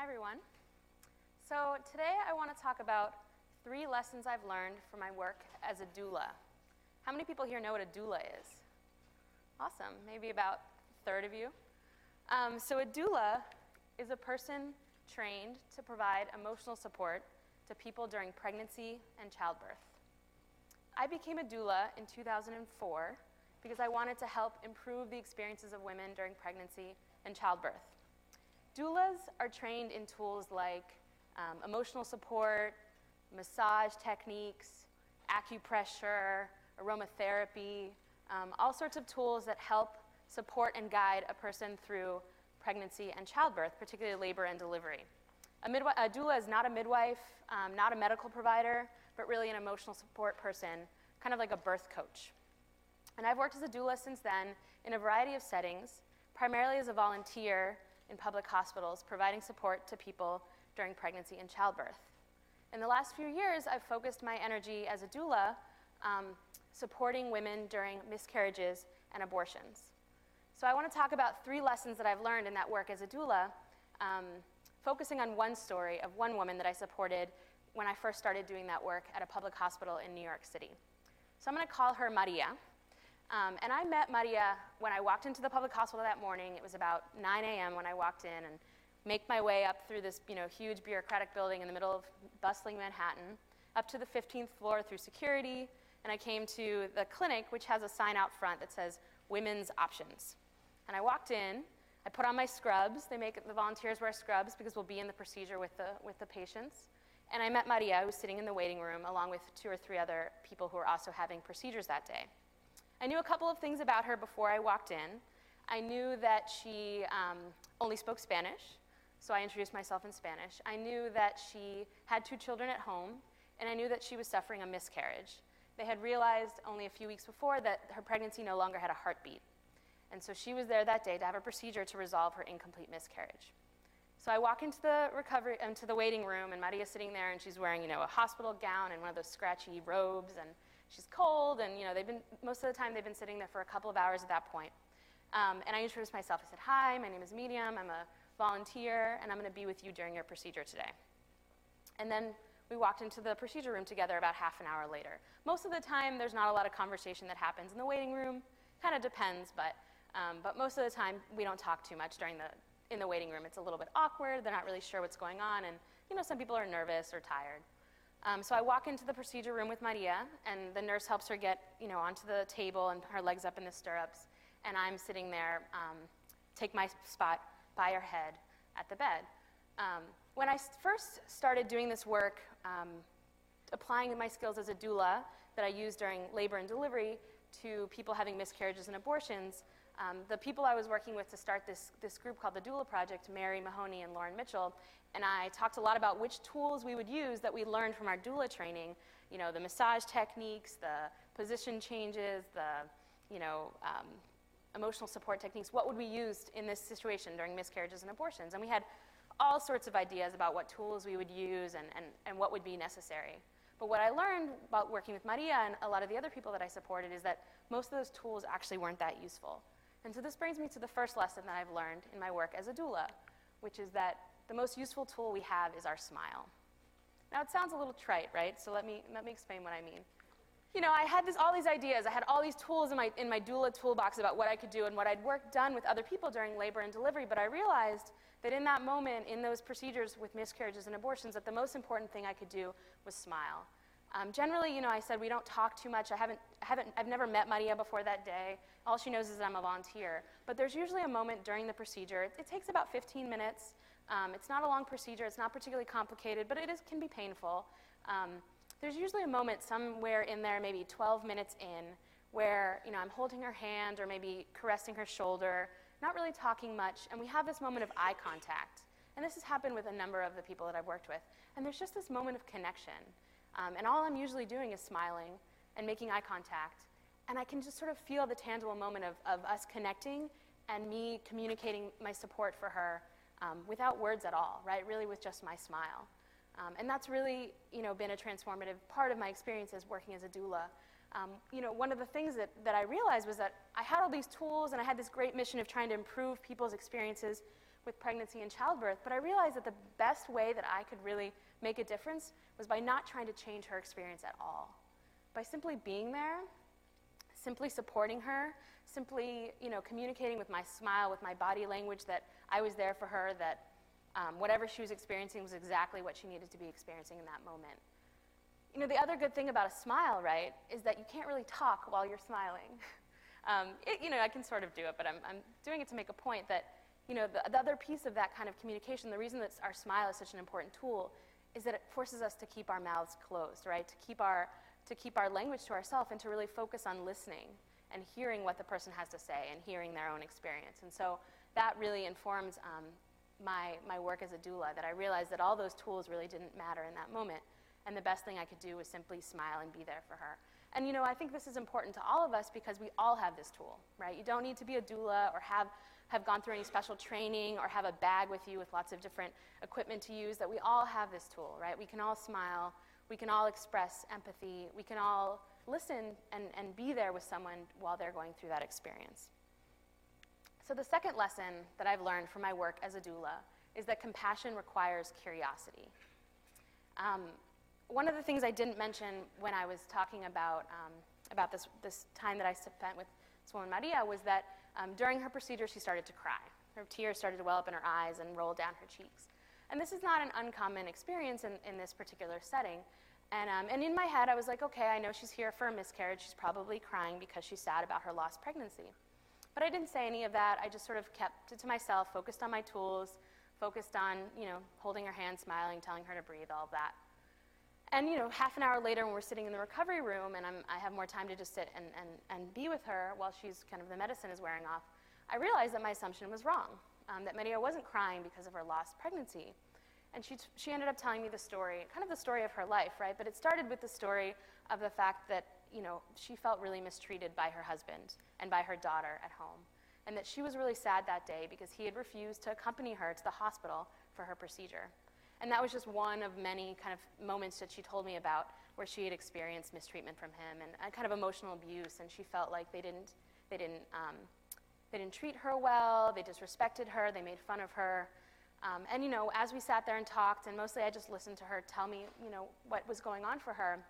everyone. So today I want to talk about 3 lessons I've learned from my work as a doula. How many people here know what a doula is? Awesome, maybe about a third of you. So a doula is a person trained to provide emotional support to people during pregnancy and childbirth. I became a doula in 2004 because I wanted to help improve the experiences of women during pregnancy and childbirth. Doulas are trained in tools like emotional support, massage techniques, acupressure, aromatherapy, all sorts of tools that help support and guide a person through pregnancy and childbirth, particularly labor and delivery. A doula is not a midwife, not a medical provider, but really an emotional support person, kind of like a birth coach. And I've worked as a doula since then in a variety of settings, primarily as a volunteer in public hospitals, providing support to people during pregnancy and childbirth. In the last few years, I've focused my energy as a doula supporting women during miscarriages and abortions. So I want to talk about 3 lessons that I've learned in that work as a doula, focusing on one story of one woman that I supported when I first started doing that work at a public hospital in New York City. So I'm going to call her Maria. And I met Maria when I walked into the public hospital that morning. It was about 9 a.m. when I walked in and make my way up through this huge bureaucratic building in the middle of bustling Manhattan, up to the 15th floor through security, and I came to the clinic, which has a sign out front that says Women's Options. And I walked in, I put on my scrubs. They make the volunteers wear scrubs because we'll be in the procedure with the patients. And I met Maria, who was sitting in the waiting room, along with 2 or 3 other people who were also having procedures that day. I knew a couple of things about her before I walked in. I knew that she only spoke Spanish, so I introduced myself in Spanish. I knew that she had 2 children at home, and I knew that she was suffering a miscarriage. They had realized only a few weeks before that her pregnancy no longer had a heartbeat. And so she was there that day to have a procedure to resolve her incomplete miscarriage. So I walk into the waiting room, and Maria's sitting there, and she's wearing, a hospital gown and one of those scratchy robes, and she's cold, and most of the time they've been sitting there for a couple of hours at that point. And I introduced myself. I said, "Hi, my name is Miriam. I'm a volunteer, and I'm going to be with you during your procedure today." And then we walked into the procedure room together about half an hour later. Most of the time, there's not a lot of conversation that happens in the waiting room. Kind of depends, but most of the time, we don't talk too much in the waiting room. It's a little bit awkward. They're not really sure what's going on, and some people are nervous or tired. So I walk into the procedure room with Maria, and the nurse helps her get onto the table and her legs up in the stirrups, and I'm sitting there, take my spot by her head at the bed. When I first started doing this work, applying my skills as a doula that I used during labor and delivery to people having miscarriages and abortions, the people I was working with to start this group called the Doula Project, Mary Mahoney and Lauren Mitchell, and I talked a lot about which tools we would use that we learned from our doula training, the massage techniques, the position changes, the emotional support techniques. What would we use in this situation during miscarriages and abortions? And we had all sorts of ideas about what tools we would use and what would be necessary. But what I learned about working with Maria and a lot of the other people that I supported is that most of those tools actually weren't that useful. And so this brings me to the first lesson that I've learned in my work as a doula, which is that the most useful tool we have is our smile. Now, it sounds a little trite, right? So let me explain what I mean. I had all these ideas. I had all these tools in my doula toolbox about what I could do and what I'd done with other people during labor and delivery, but I realized that in that moment, in those procedures with miscarriages and abortions, that the most important thing I could do was smile. Generally, I said we don't talk too much. I've never met Maria before that day. All she knows is that I'm a volunteer. But there's usually a moment during the procedure. It takes about 15 minutes. It's not a long procedure. It's not particularly complicated, but can be painful. There's usually a moment somewhere in there, maybe 12 minutes in, where I'm holding her hand or maybe caressing her shoulder, not really talking much, and we have this moment of eye contact. And this has happened with a number of the people that I've worked with. And there's just this moment of connection. And all I'm usually doing is smiling and making eye contact. And I can just sort of feel the tangible moment of us connecting and me communicating my support for her without words at all, right? Really with just my smile. And that's really, been a transformative part of my experience as working as a doula. One of the things that I realized was that I had all these tools and I had this great mission of trying to improve people's experiences with pregnancy and childbirth, but I realized that the best way that I could really make a difference was by not trying to change her experience at all. By simply being there, simply supporting her, simply, communicating with my smile, with my body language, that I was there for her, that whatever she was experiencing was exactly what she needed to be experiencing in that moment. The other good thing about a smile, right, is that you can't really talk while you're smiling. I can sort of do it, but I'm doing it to make a point that, the other piece of that kind of communication, the reason that our smile is such an important tool, is that it forces us to keep our mouths closed, right, to keep our language to ourselves and to really focus on listening and hearing what the person has to say and hearing their own experience. And so that really informs my work as a doula, that I realized that all those tools really didn't matter in that moment. And the best thing I could do was simply smile and be there for her. And I think this is important to all of us because we all have this tool, right? You don't need to be a doula or have gone through any special training or have a bag with you with lots of different equipment to use, that we all have this tool, right? We can all smile, we can all express empathy, we can all listen and be there with someone while they're going through that experience. So the second lesson that I've learned from my work as a doula is that compassion requires curiosity. One of the things I didn't mention when I was talking about this time that I spent with this woman, Maria, was that during her procedure, she started to cry. Her tears started to well up in her eyes and roll down her cheeks. And this is not an uncommon experience in this particular setting. And in my head, I was like, okay, I know she's here for a miscarriage. She's probably crying because she's sad about her lost pregnancy. But I didn't say any of that. I just sort of kept it to myself, focused on my tools, focused on, holding her hand, smiling, telling her to breathe, all of that. And, half an hour later when we're sitting in the recovery room and I have more time to just sit and be with her while she's kind of the medicine is wearing off, I realized that my assumption was wrong, that Maria wasn't crying because of her lost pregnancy. And she ended up telling me the story, kind of the story of her life, right? But it started with the story of the fact that, she felt really mistreated by her husband and by her daughter at home. And that she was really sad that day because he had refused to accompany her to the hospital for her procedure. And that was just one of many kind of moments that she told me about where she had experienced mistreatment from him and kind of emotional abuse. And she felt like they didn't treat her well, they disrespected her, they made fun of her. And as we sat there and talked, and mostly I just listened to her tell me, what was going on for her,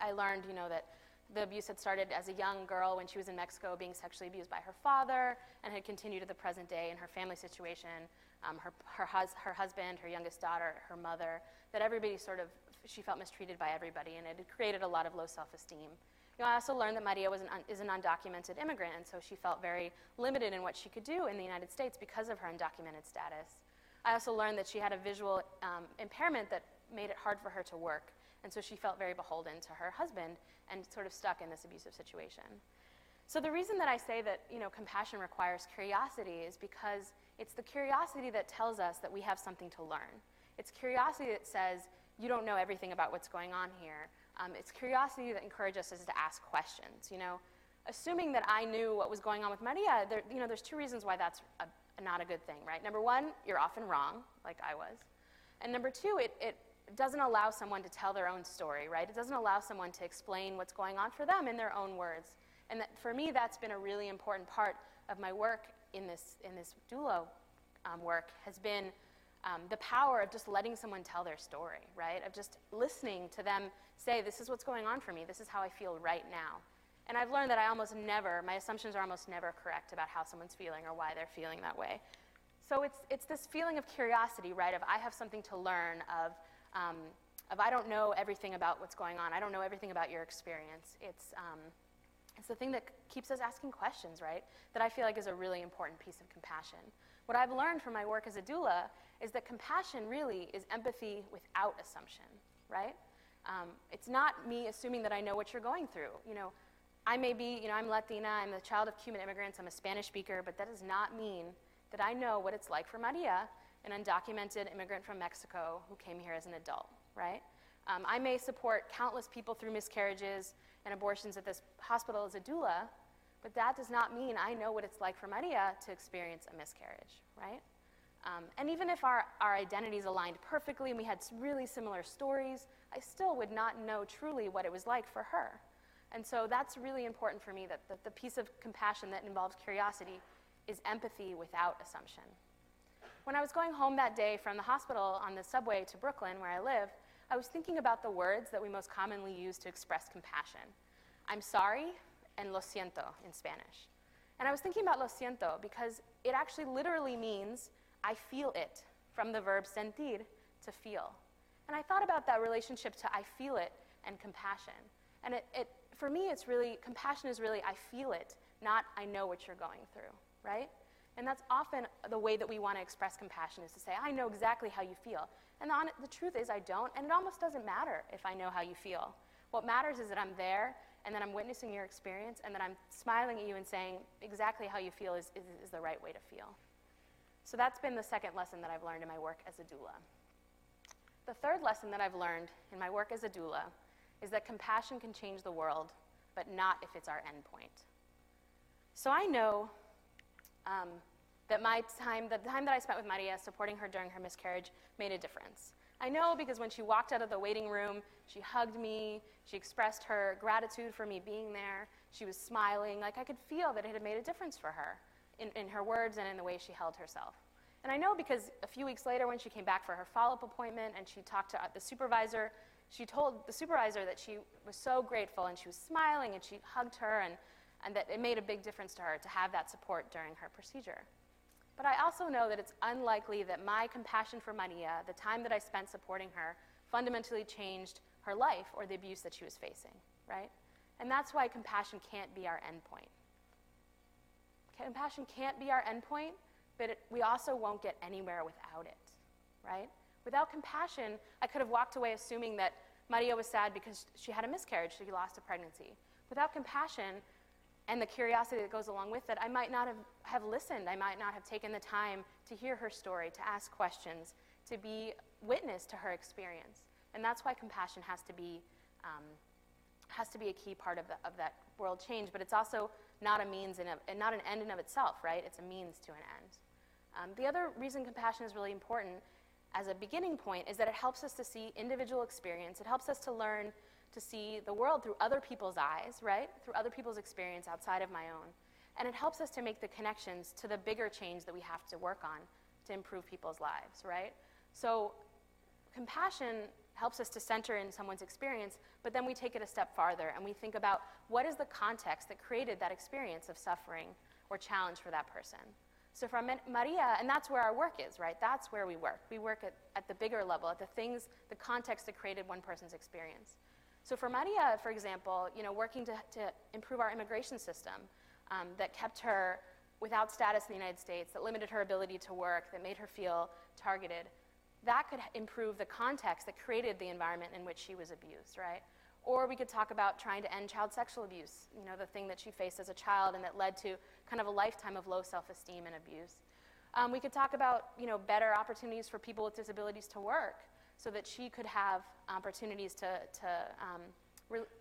I learned, that the abuse had started as a young girl when she was in Mexico being sexually abused by her father and had continued to the present day in her family situation, her husband, her youngest daughter, her mother, that she felt mistreated by everybody, and it had created a lot of low self-esteem. I also learned that Maria is an undocumented immigrant, and so she felt very limited in what she could do in the United States because of her undocumented status. I also learned that she had a visual impairment that made it hard for her to work, and so she felt very beholden to her husband and sort of stuck in this abusive situation. So the reason that I say that, compassion requires curiosity is because it's the curiosity that tells us that we have something to learn. It's curiosity that says, you don't know everything about what's going on here. It's curiosity that encourages us to ask questions. Assuming that I knew what was going on with Maria, there's two reasons why that's not a good thing, right? Number one, you're often wrong, like I was. And number two, it doesn't allow someone to tell their own story, right? It doesn't allow someone to explain what's going on for them in their own words. And that, for me, that's been a really important part of my work in this doula work, has been the power of just letting someone tell their story, right? Of just listening to them say, this is what's going on for me, this is how I feel right now. And I've learned that my assumptions are almost never correct about how someone's feeling or why they're feeling that way. So it's this feeling of curiosity, right? Of I have something to learn, of I don't know everything about what's going on, I don't know everything about your experience. It's the thing that keeps us asking questions, right? That I feel like is a really important piece of compassion. What I've learned from my work as a doula is that compassion really is empathy without assumption, right? It's not me assuming that I know what you're going through. I may be, I'm Latina, I'm the child of Cuban immigrants, I'm a Spanish speaker, but that does not mean that I know what it's like for Maria, an undocumented immigrant from Mexico who came here as an adult, right? I may support countless people through miscarriages and abortions at this hospital as a doula, but that does not mean I know what it's like for Maria to experience a miscarriage, right? And even if our identities aligned perfectly and we had really similar stories, I still would not know truly what it was like for her. And so that's really important for me, that the piece of compassion that involves curiosity is empathy without assumption. when I was going home that day from the hospital on the subway to Brooklyn, where I live, I was thinking about the words that we most commonly use to express compassion. I'm sorry, and lo siento in Spanish. And I was thinking about lo siento because it actually literally means I feel it, from the verb sentir, to feel. And I thought about that relationship to I feel it and compassion. And for me, it's really, compassion is really I feel it, not I know what you're going through, right? And that's often the way that we want to express compassion, is to say, I know exactly how you feel. And the truth is I don't, and it almost doesn't matter if I know how you feel. What matters is that I'm there, and that I'm witnessing your experience, and that I'm smiling at you and saying exactly how you feel is the right way to feel. So that's been the second lesson that I've learned in my work as a doula. The third lesson that I've learned in my work as a doula is that compassion can change the world, but not if it's our endpoint. So I know that the time that I spent with Maria supporting her during her miscarriage made a difference. I know because when she walked out of the waiting room, she hugged me, she expressed her gratitude for me being there, she was smiling, like I could feel that it had made a difference for her in her words and in the way she held herself. And I know because a few weeks later when she came back for her follow-up appointment and she talked to the supervisor, she told the supervisor that she was so grateful and she was smiling and she hugged her and that it made a big difference to her to have that support during her procedure. But I also know that it's unlikely that my compassion for Maria, the time that I spent supporting her, fundamentally changed her life or the abuse that she was facing, right? And that's why compassion can't be our endpoint. Compassion can't be our endpoint, but we also won't get anywhere without it, right? Without compassion, I could have walked away assuming that Maria was sad because she had a miscarriage, she lost a pregnancy. Without compassion, and the curiosity that goes along with it, I might not have listened. I might not have taken the time to hear her story, to ask questions, to be witness to her experience. And that's why compassion has to be a key part of that world change. But it's also not a means and not an end in of itself, right? It's a means to an end. The other reason compassion is really important as a beginning point is that it helps us to see individual experience. It helps us to learn to see the world through other people's eyes, right? Through other people's experience outside of my own. And it helps us to make the connections to the bigger change that we have to work on to improve people's lives, right? So compassion helps us to center in someone's experience, but then we take it a step farther and we think about what is the context that created that experience of suffering or challenge for that person. So for Maria, and that's where our work is, right? That's where we work. We work at the bigger level, at the context that created one person's experience. So for Maria, for example, working to improve our immigration system that kept her without status in the United States, that limited her ability to work, that made her feel targeted, that could improve the context that created the environment in which she was abused, right? Or we could talk about trying to end child sexual abuse, the thing that she faced as a child and that led to kind of a lifetime of low self-esteem and abuse. We could talk about, better opportunities for people with disabilities to work, so that she could have opportunities to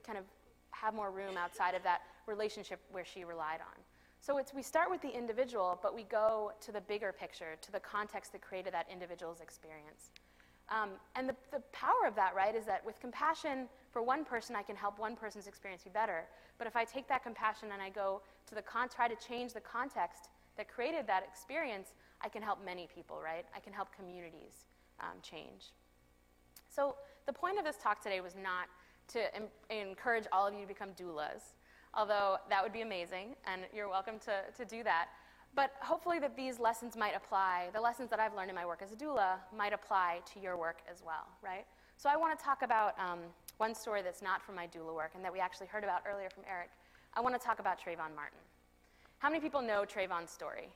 kind of have more room outside of that relationship where she relied on. So we start with the individual, but we go to the bigger picture, to the context that created that individual's experience. And the power of that, right, is that with compassion for one person, I can help one person's experience be better. But if I take that compassion and I go to try to change the context that created that experience, I can help many people, right? I can help communities change. So the point of this talk today was not to encourage all of you to become doulas, although that would be amazing, and you're welcome to do that. But hopefully that these lessons might apply, the lessons that I've learned in my work as a doula might apply to your work as well, right? So I want to talk about one story that's not from my doula work and that we actually heard about earlier from Eric. I want to talk about Trayvon Martin. How many people know Trayvon's story?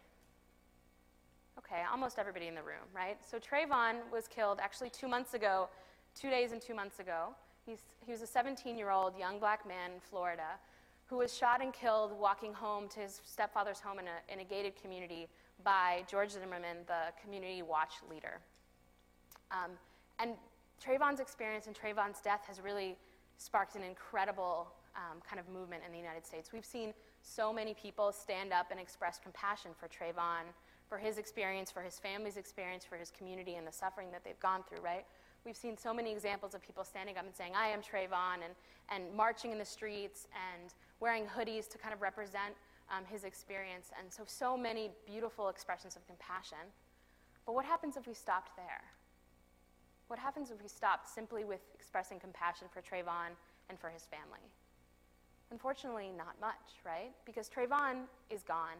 Okay, almost everybody in the room, right? So Trayvon was killed actually 2 months ago, 2 days and 2 months ago. He was a 17-year-old young black man in Florida who was shot and killed walking home to his stepfather's home in a gated community by George Zimmerman, the community watch leader. And Trayvon's experience and Trayvon's death has really sparked an incredible kind of movement in the United States. We've seen so many people stand up and express compassion for Trayvon, for his experience, for his family's experience, for his community and the suffering that they've gone through, right? We've seen so many examples of people standing up and saying, I am Trayvon, and marching in the streets and wearing hoodies to kind of represent his experience. And so many beautiful expressions of compassion. But what happens if we stopped there? What happens if we stopped simply with expressing compassion for Trayvon and for his family? Unfortunately, not much, right? Because Trayvon is gone,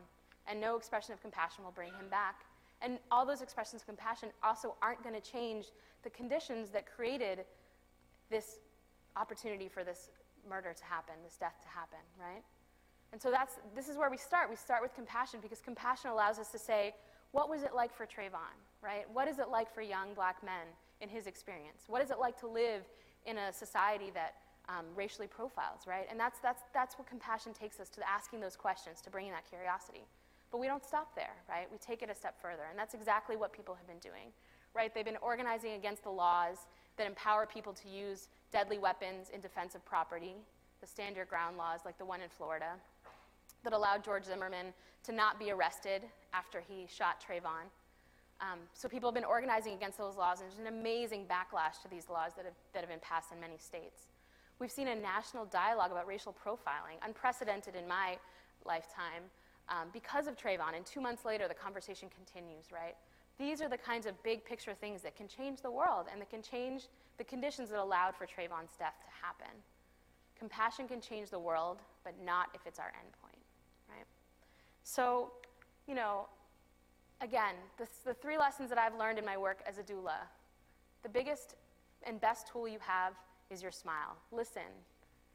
and no expression of compassion will bring him back. And all those expressions of compassion also aren't going to change the conditions that created this opportunity for this murder to happen, this death to happen, right? And so this is where we start. We start with compassion because compassion allows us to say, what was it like for Trayvon, right? What is it like for young black men in his experience? What is it like to live in a society that racially profiles, right? And that's what compassion takes us to, asking those questions, to bringing that curiosity. But we don't stop there, right? We take it a step further, and that's exactly what people have been doing, right? They've been organizing against the laws that empower people to use deadly weapons in defense of property, the stand your ground laws like the one in Florida, that allowed George Zimmerman to not be arrested after he shot Trayvon. So people have been organizing against those laws, and there's an amazing backlash to these laws that have been passed in many states. We've seen a national dialogue about racial profiling, unprecedented in my lifetime, because of Trayvon, and 2 months later the conversation continues, right? These are the kinds of big picture things that can change the world and that can change the conditions that allowed for Trayvon's death to happen. Compassion can change the world, but not if it's our endpoint, right? So, you know, again, the 3 lessons that I've learned in my work as a doula. The biggest and best tool you have is your smile. Listen.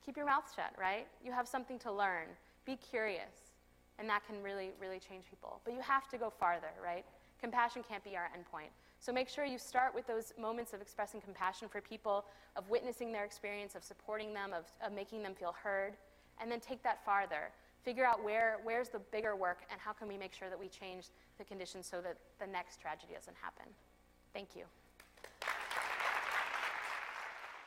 Keep your mouth shut, right? You have something to learn. Be curious. And that can really, really change people. But you have to go farther, right? Compassion can't be our endpoint. So make sure you start with those moments of expressing compassion for people, of witnessing their experience, of supporting them, of making them feel heard, and then take that farther. Figure out where's the bigger work, and how can we make sure that we change the conditions so that the next tragedy doesn't happen. Thank you.